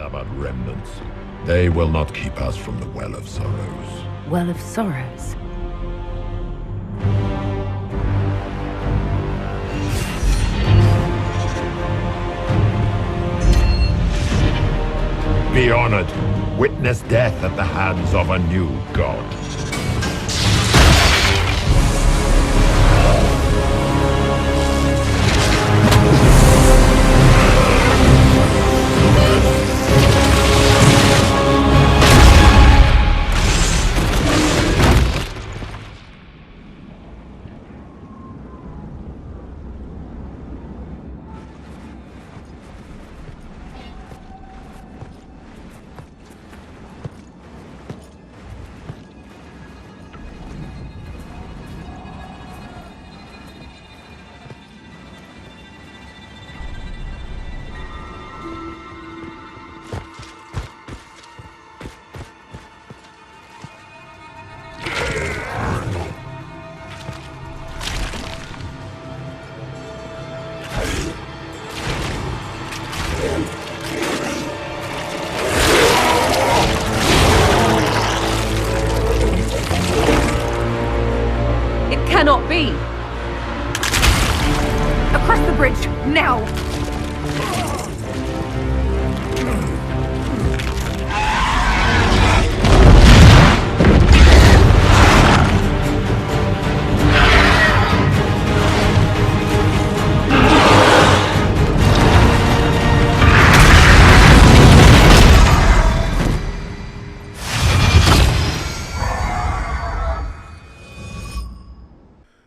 about remnants. They will not keep us from the Well of Sorrows. Well of Sorrows. Be honored. Witness death at the hands of a new god. Cannot be! Across the bridge, now!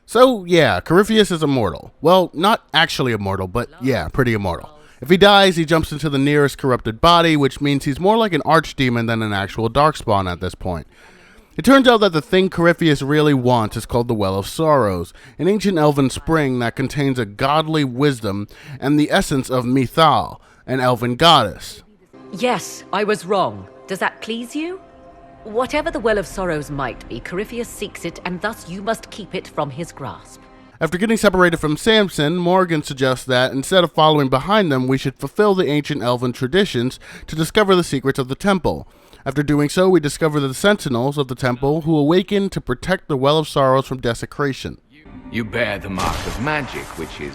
So, yeah, Corypheus is immortal. Well, not actually immortal, but yeah, pretty immortal. If he dies, he jumps into the nearest corrupted body, which means he's more like an archdemon than an actual darkspawn at this point. It turns out that the thing Corypheus really wants is called the Well of Sorrows, an ancient elven spring that contains a godly wisdom and the essence of Mithal, an elven goddess. Yes, I was wrong. Does that please you? Whatever the Well of Sorrows might be, Corypheus seeks it, and thus you must keep it from his grasp. After getting separated from Samson, Morgan suggests that instead of following behind them, we should fulfill the ancient elven traditions to discover the secrets of the temple. After doing so, we discover the sentinels of the temple who awaken to protect the Well of Sorrows from desecration. You bear the mark of magic, which is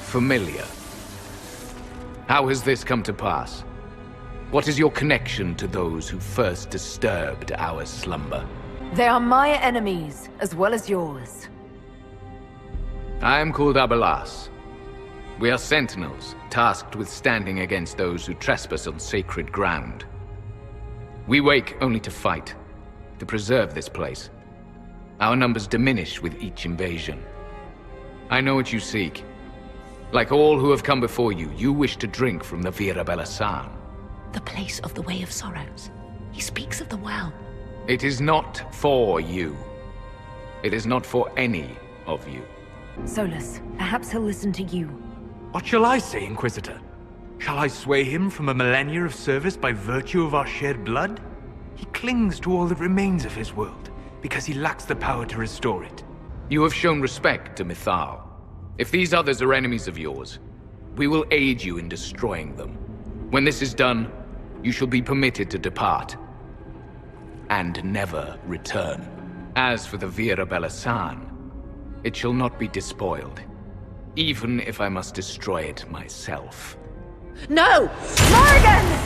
familiar. How has this come to pass? What is your connection to those who first disturbed our slumber? They are my enemies, as well as yours. I am called Abelas. We are sentinels, tasked with standing against those who trespass on sacred ground. We wake only to fight, to preserve this place. Our numbers diminish with each invasion. I know what you seek. Like all who have come before you, you wish to drink from the Vira Belasan. The place of the Way of Sorrows. He speaks of the well. It is not for you. It is not for any of you. Solus, perhaps he'll listen to you. What shall I say, Inquisitor? Shall I sway him from a millennia of service by virtue of our shared blood? He clings to all that remains of his world, because he lacks the power to restore it. You have shown respect to Mithal. If these others are enemies of yours, we will aid you in destroying them. When this is done, you shall be permitted to depart, and never return. As for the Vira Belasan, it shall not be despoiled, even if I must destroy it myself. No! Morgan!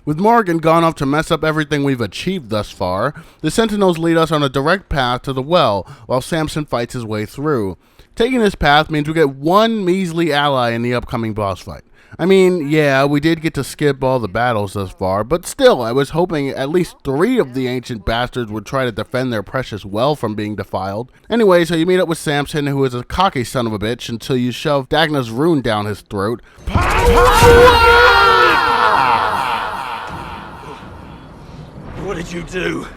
With Morgan gone off to mess up everything we've achieved thus far, the Sentinels lead us on a direct path to the well, while Samson fights his way through. Taking this path means we get one measly ally in the upcoming boss fight. I mean, yeah, we did get to skip all the battles thus far, but still, I was hoping at least 3 of the ancient bastards would try to defend their precious well from being defiled. Anyway, so you meet up with Samson, who is a cocky son of a bitch, until you shove Dagna's rune down his throat. What did you do?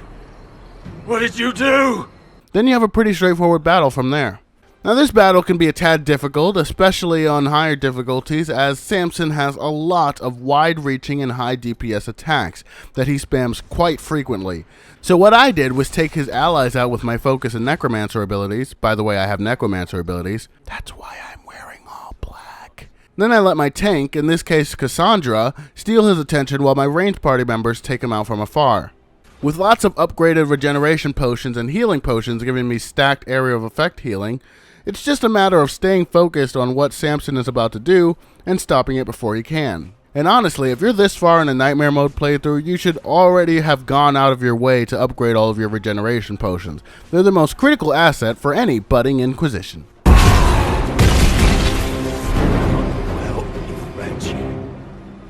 What did you do? Then you have a pretty straightforward battle from there. Now this battle can be a tad difficult, especially on higher difficulties, as Samson has a lot of wide-reaching and high DPS attacks that he spams quite frequently. So what I did was take his allies out with my focus and necromancer abilities. By the way, I have necromancer abilities. That's why I'm wearing all black. Then I let my tank, in this case Cassandra, steal his attention while my ranged party members take him out from afar. With lots of upgraded regeneration potions and healing potions giving me stacked area of effect healing, it's just a matter of staying focused on what Samson is about to do and stopping it before he can. And honestly, if you're this far in a Nightmare Mode playthrough, you should already have gone out of your way to upgrade all of your regeneration potions. They're the most critical asset for any budding Inquisition. Well, you wretch.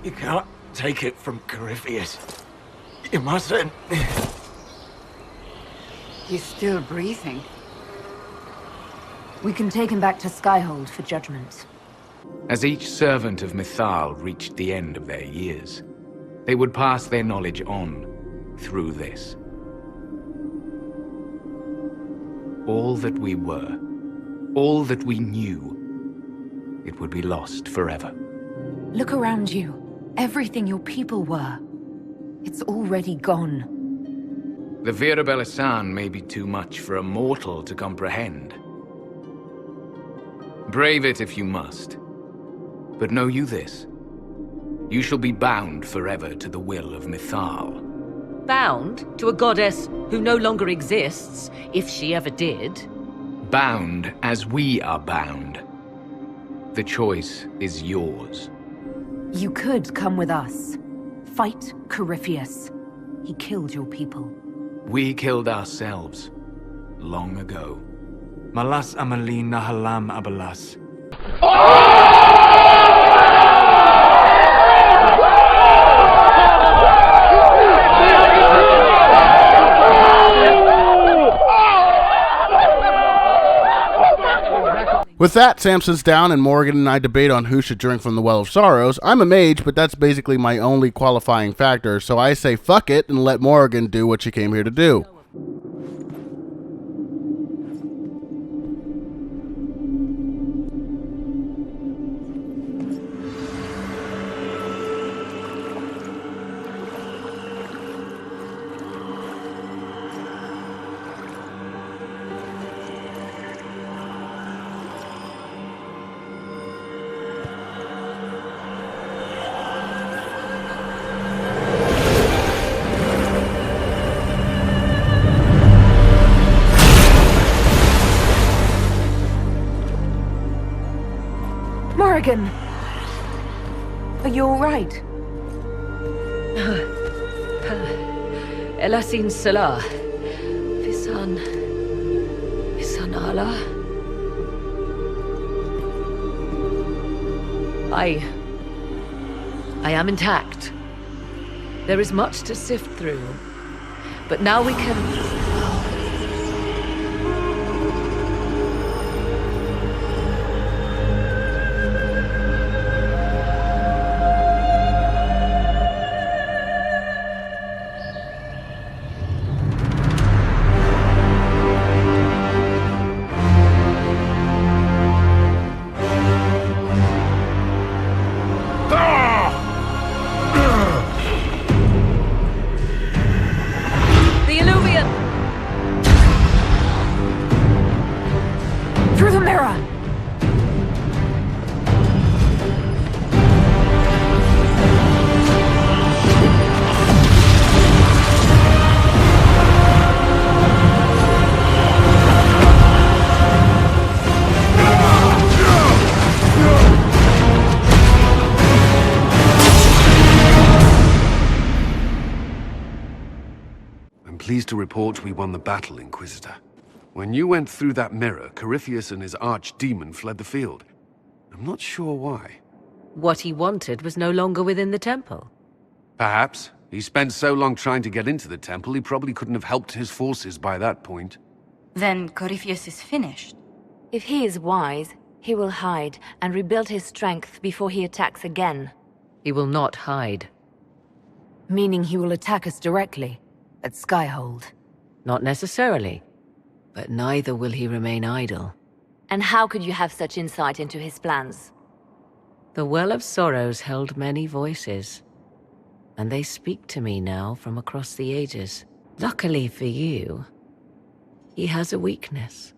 You can't take it from Corypheus. You mustn't. He's still breathing. We can take him back to Skyhold for judgment. As each servant of Mythal reached the end of their years, they would pass their knowledge on through this. All that we were, all that we knew, it would be lost forever. Look around you. Everything your people were. It's already gone. The Vera Belisan may be too much for a mortal to comprehend. Brave it if you must. But know you this. You shall be bound forever to the will of Mythal. Bound to a goddess who no longer exists, if she ever did. Bound as we are bound. The choice is yours. You could come with us. Fight Corypheus. He killed your people. We killed ourselves long ago. Malas amalin nahalam abalas. With that, Samson's down and Morgan and I debate on who should drink from the Well of Sorrows. I'm a mage, but that's basically my only qualifying factor, so I say fuck it and let Morgan do what she came here to do. Morgan! Are you alright? Elasin Salah. Visan Allah. I am intact. There is much to sift through. But now we can... Through the mirror! I'm pleased to report we won the battle, Inquisitor. When you went through that mirror, Corypheus and his archdemon fled the field. I'm not sure why. What he wanted was no longer within the temple. Perhaps. He spent so long trying to get into the temple, he probably couldn't have helped his forces by that point. Then Corypheus is finished. If he is wise, he will hide and rebuild his strength before he attacks again. He will not hide. Meaning he will attack us directly, at Skyhold. Not necessarily. But neither will he remain idle. And how could you have such insight into his plans? The Well of Sorrows held many voices. And they speak to me now from across the ages. Luckily for you, he has a weakness.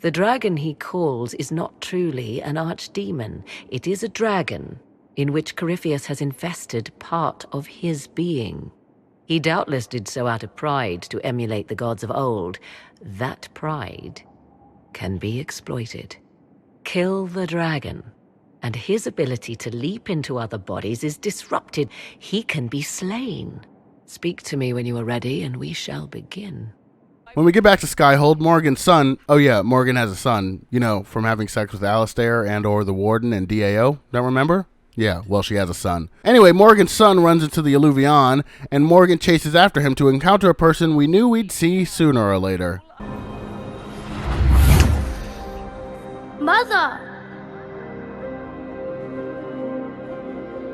The dragon he calls is not truly an archdemon. It is a dragon in which Corypheus has infested part of his being. He doubtless did so out of pride to emulate the gods of old. That pride can be exploited. Kill the dragon, and his ability to leap into other bodies is disrupted. He can be slain. Speak to me when you are ready, and we shall begin. When we get back to Skyhold, Morgan's son... Oh yeah, Morgan has a son, you know, from having sex with Alistair and or the Warden and DAO. Don't remember? Yeah, well, she has a son. Anyway, Morgan's son runs into the Alluvion, and Morgan chases after him to encounter a person we knew we'd see sooner or later. Mother!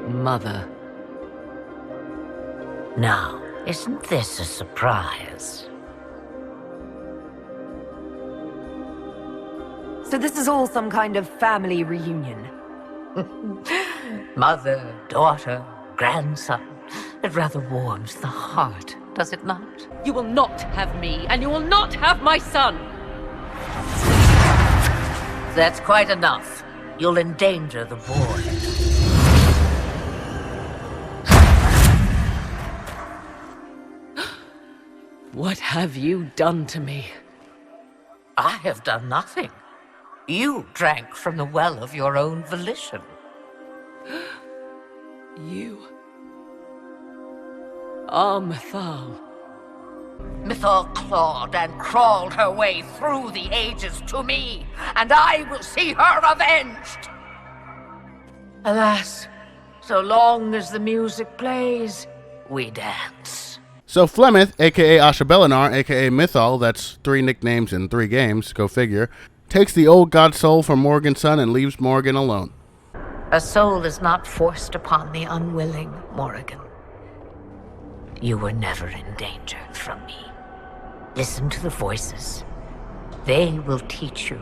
Mother. Now, isn't this a surprise? So this is all some kind of family reunion. Mother, daughter, grandson. It rather warms the heart, does it not? You will not have me, and you will not have my son! That's quite enough. You'll endanger the boy. What have you done to me? I have done nothing. You drank from the well of your own volition. You are Mythal. Mythal clawed and crawled her way through the ages to me, and I will see her avenged! Alas, so long as the music plays, we dance. So Flemeth, aka Asha Belinar, aka Mythal, that's 3 nicknames in 3 games, go figure, takes the old god soul from Morgan's son and leaves Morgan alone. A soul is not forced upon the unwilling, Morrigan. You were never in danger from me. Listen to the voices. They will teach you,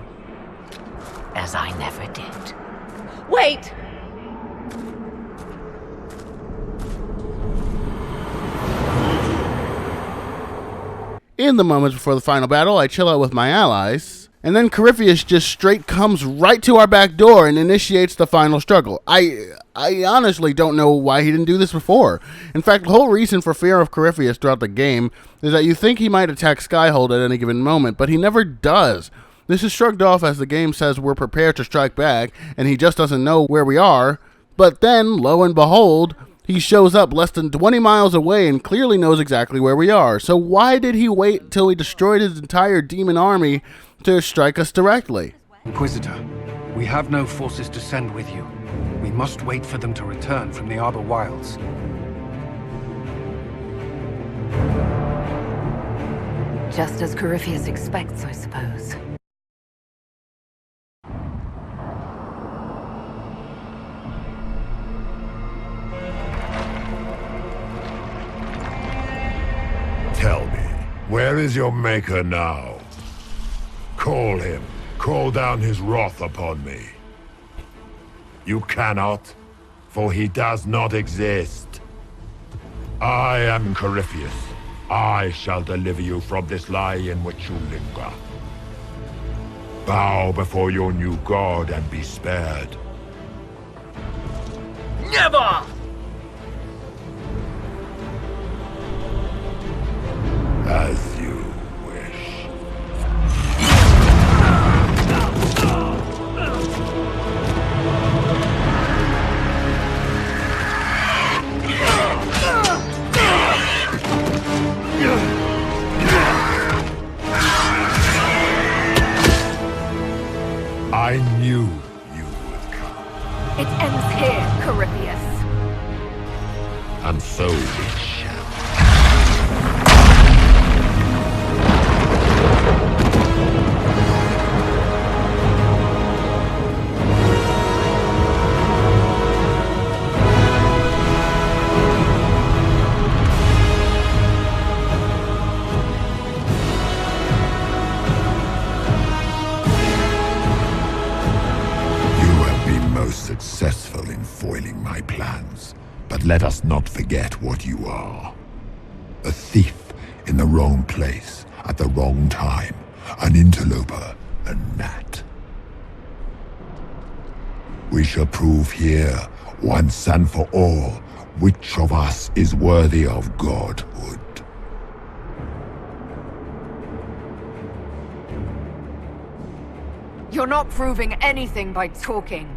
as I never did. Wait! In the moments before the final battle, I chill out with my allies, and then Corypheus just straight comes right to our back door and initiates the final struggle. I honestly don't know why he didn't do this before. In fact, the whole reason for fear of Corypheus throughout the game is that you think he might attack Skyhold at any given moment, but he never does. This is shrugged off as the game says we're prepared to strike back, and he just doesn't know where we are. But then, lo and behold, he shows up less than 20 miles away and clearly knows exactly where we are. So why did he wait till he destroyed his entire demon army to strike us directly? Inquisitor, we have no forces to send with you. We must wait for them to return from the Arbor Wilds. Just as Corypheus expects, I suppose. Tell me, where is your maker now? Call him. Call down his wrath upon me. You cannot, for he does not exist. I am Corypheus. I shall deliver you from this lie in which you linger. Bow before your new god and be spared. Never! As you wish. I knew you would come. It ends here, Corypheus. And so it shall. Successful in foiling my plans, but let us not forget what you are. A thief in the wrong place at the wrong time, an interloper a gnat. We shall prove here, once and for all, which of us is worthy of godhood. You're not proving anything by talking.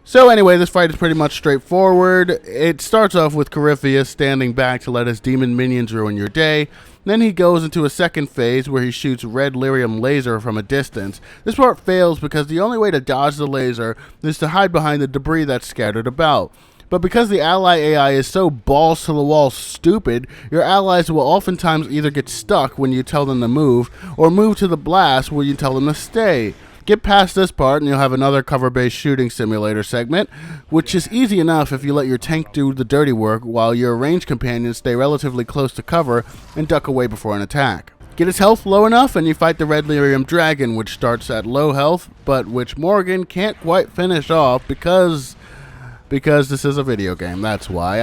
So anyway, this fight is pretty much straightforward. It starts off with Corypheus standing back to let his demon minions ruin your day. Then he goes into a second phase where he shoots red lyrium laser from a distance. This part fails because the only way to dodge the laser is to hide behind the debris that's scattered about. But because the ally AI is so balls to the wall stupid, your allies will oftentimes either get stuck when you tell them to move, or move to the blast when you tell them to stay. Get past this part and you'll have another cover-based shooting simulator segment, which is easy enough if you let your tank do the dirty work while your ranged companions stay relatively close to cover and duck away before an attack. Get his health low enough and you fight the red lyrium dragon, which starts at low health, but which Morgan can't quite finish off because this is a video game, that's why.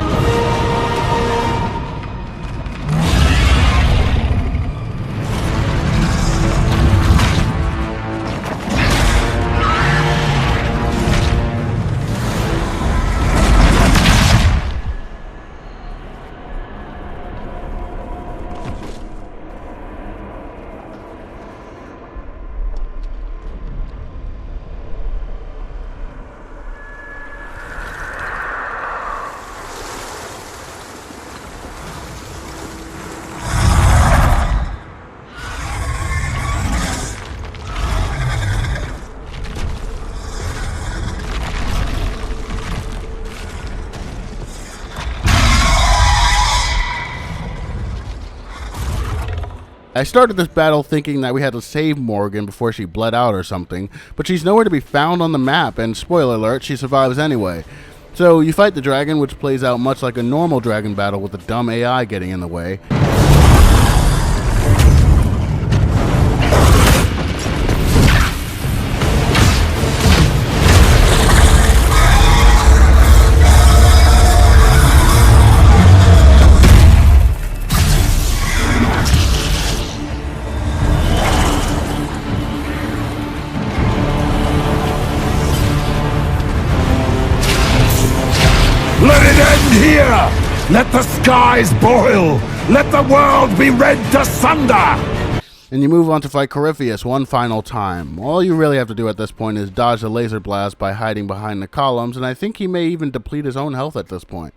I started this battle thinking that we had to save Morgan before she bled out or something, but she's nowhere to be found on the map, and spoiler alert, she survives anyway. So you fight the dragon, which plays out much like a normal dragon battle with the dumb AI getting in the way. Let it end here! Let the skies boil! Let the world be rent asunder! And you move on to fight Corypheus one final time. All you really have to do at this point is dodge the laser blast by hiding behind the columns, and I think he may even deplete his own health at this point.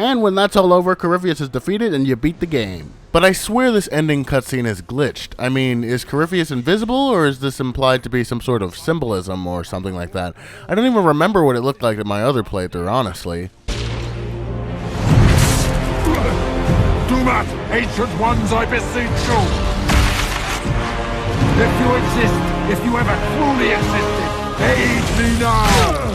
And when that's all over, Corypheus is defeated and you beat the game. But I swear this ending cutscene is glitched. I mean, is Corypheus invisible, or is this implied to be some sort of symbolism or something like that? I don't even remember what it looked like in my other playthrough, honestly. Do not, ancient ones, I beseech you! If you exist, if you ever truly existed, aid me now!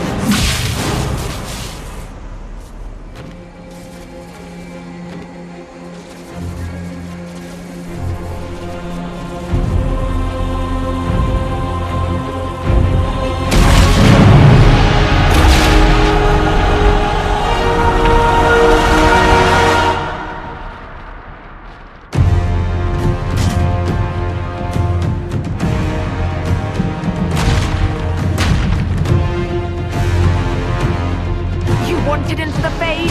Wanted into the fade.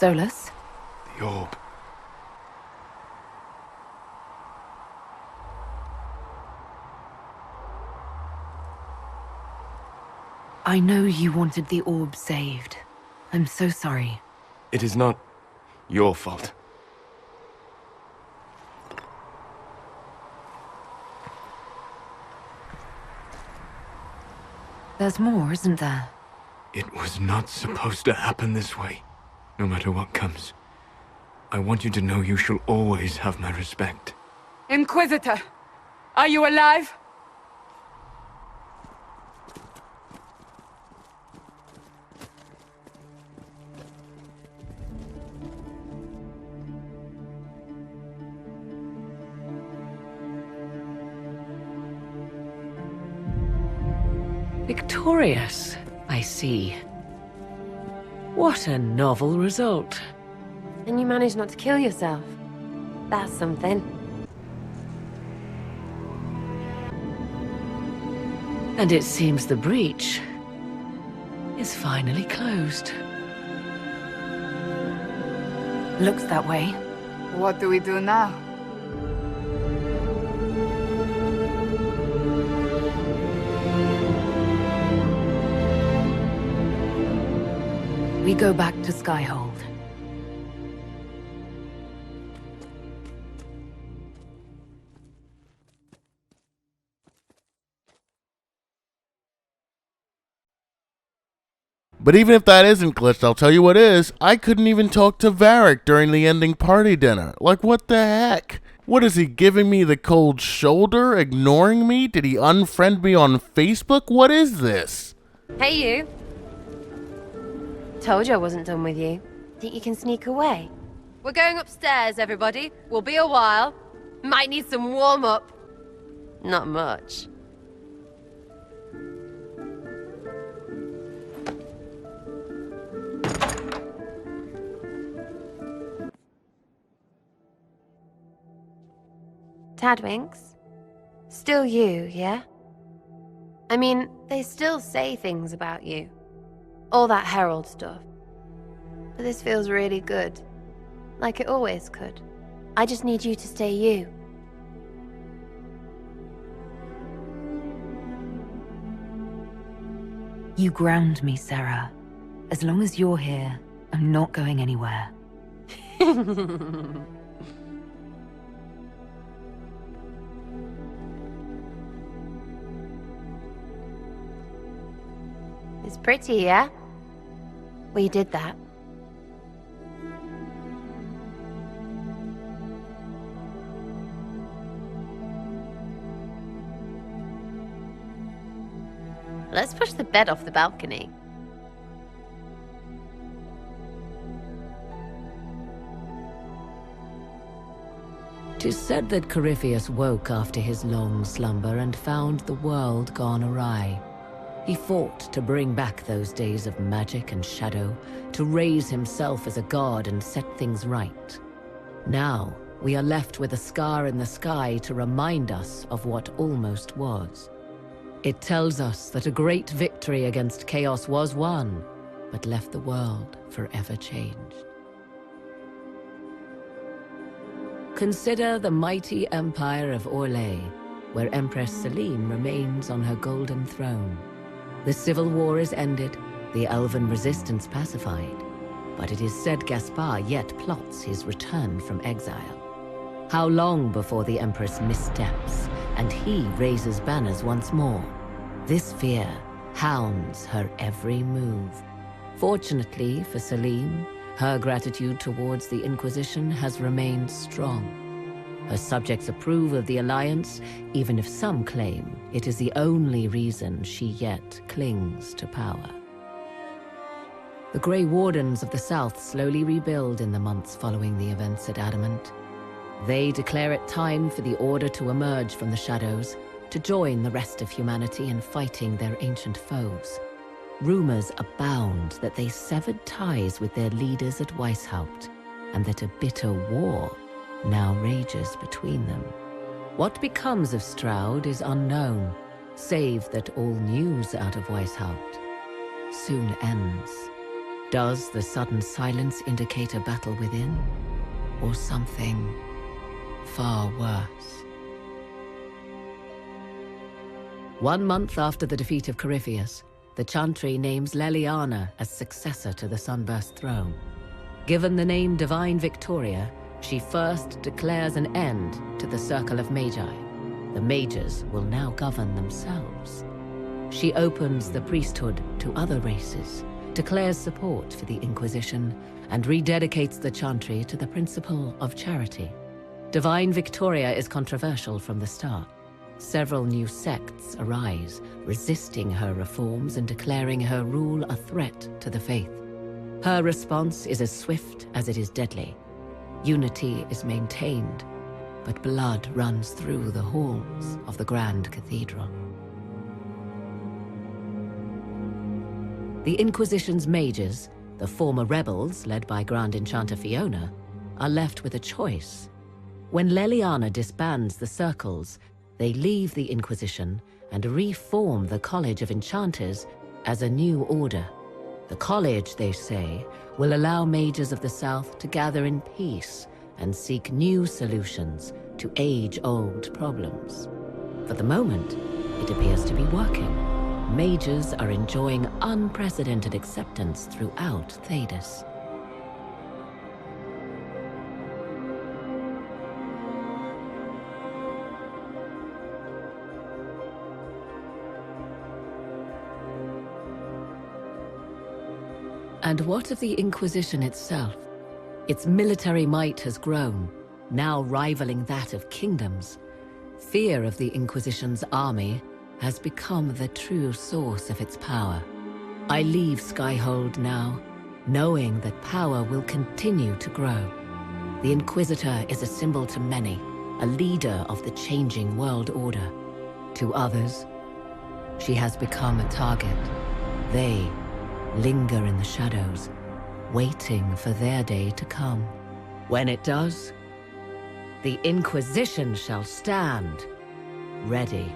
Solus? The orb. I know you wanted the orb saved. I'm so sorry. It is not your fault. There's more, isn't there? It was not supposed to happen this way. No matter what comes. I want you to know you shall always have my respect. Inquisitor! Are you alive? Victorious, I see. What a novel result. And you managed not to kill yourself. That's something. And it seems the breach is finally closed. Looks that way. What do we do now? We go back to Skyhold. But even if that isn't glitched, I'll tell you what is. I couldn't even talk to Varric during the ending party dinner. Like, what the heck? What is he, giving me the cold shoulder? Ignoring me? Did he unfriend me on Facebook? What is this? Hey, you. Told you I wasn't done with you. Think you can sneak away? We're going upstairs, everybody. We'll be a while. Might need some warm-up. Not much. Tadwinks? Still you, yeah? I mean, they still say things about you. All that Herald stuff. But this feels really good. Like it always could. I just need you to stay you. You ground me, Sarah. As long as you're here, I'm not going anywhere. It's pretty, yeah? Well, you did that. Let's push the bed off the balcony. Tis said that Corypheus woke after his long slumber and found the world gone awry. He fought to bring back those days of magic and shadow, to raise himself as a god and set things right. Now, we are left with a scar in the sky to remind us of what almost was. It tells us that a great victory against chaos was won, but left the world forever changed. Consider the mighty empire of Orlais, where Empress Selene remains on her golden throne. The civil war is ended, the elven resistance pacified, but it is said Gaspar yet plots his return from exile. How long before the Empress missteps, and he raises banners once more? This fear hounds her every move. Fortunately for Selene, her gratitude towards the Inquisition has remained strong. Her subjects approve of the alliance, even if some claim it is the only reason she yet clings to power. The Grey Wardens of the South slowly rebuild in the months following the events at Adamant. They declare it time for the Order to emerge from the shadows, to join the rest of humanity in fighting their ancient foes. Rumors abound that they severed ties with their leaders at Weishaupt, and that a bitter war now rages between them. What becomes of Stroud is unknown, save that all news out of Weishaupt soon ends. Does the sudden silence indicate a battle within, or something far worse? 1 month after the defeat of Corypheus, the Chantry names Leliana as successor to the Sunburst throne. Given the name Divine Victoria, she first declares an end to the Circle of Magi. The mages will now govern themselves. She opens the priesthood to other races, declares support for the Inquisition, and rededicates the Chantry to the principle of charity. Divine Victoria is controversial from the start. Several new sects arise, resisting her reforms and declaring her rule a threat to the faith. Her response is as swift as it is deadly. Unity is maintained, but blood runs through the halls of the Grand Cathedral. The Inquisition's mages, the former rebels led by Grand Enchanter Fiona, are left with a choice. When Leliana disbands the circles, they leave the Inquisition and reform the College of Enchanters as a new order. The college, they say, will allow mages of the South to gather in peace and seek new solutions to age-old problems. For the moment, it appears to be working. Mages are enjoying unprecedented acceptance throughout Thedas. And what of the Inquisition itself? Its military might has grown, now rivaling that of kingdoms. Fear of the Inquisition's army has become the true source of its power. I leave Skyhold now, knowing that power will continue to grow. The Inquisitor is a symbol to many, a leader of the changing world order. To others, she has become a target. They linger in the shadows, waiting for their day to come. When it does, the Inquisition shall stand, ready.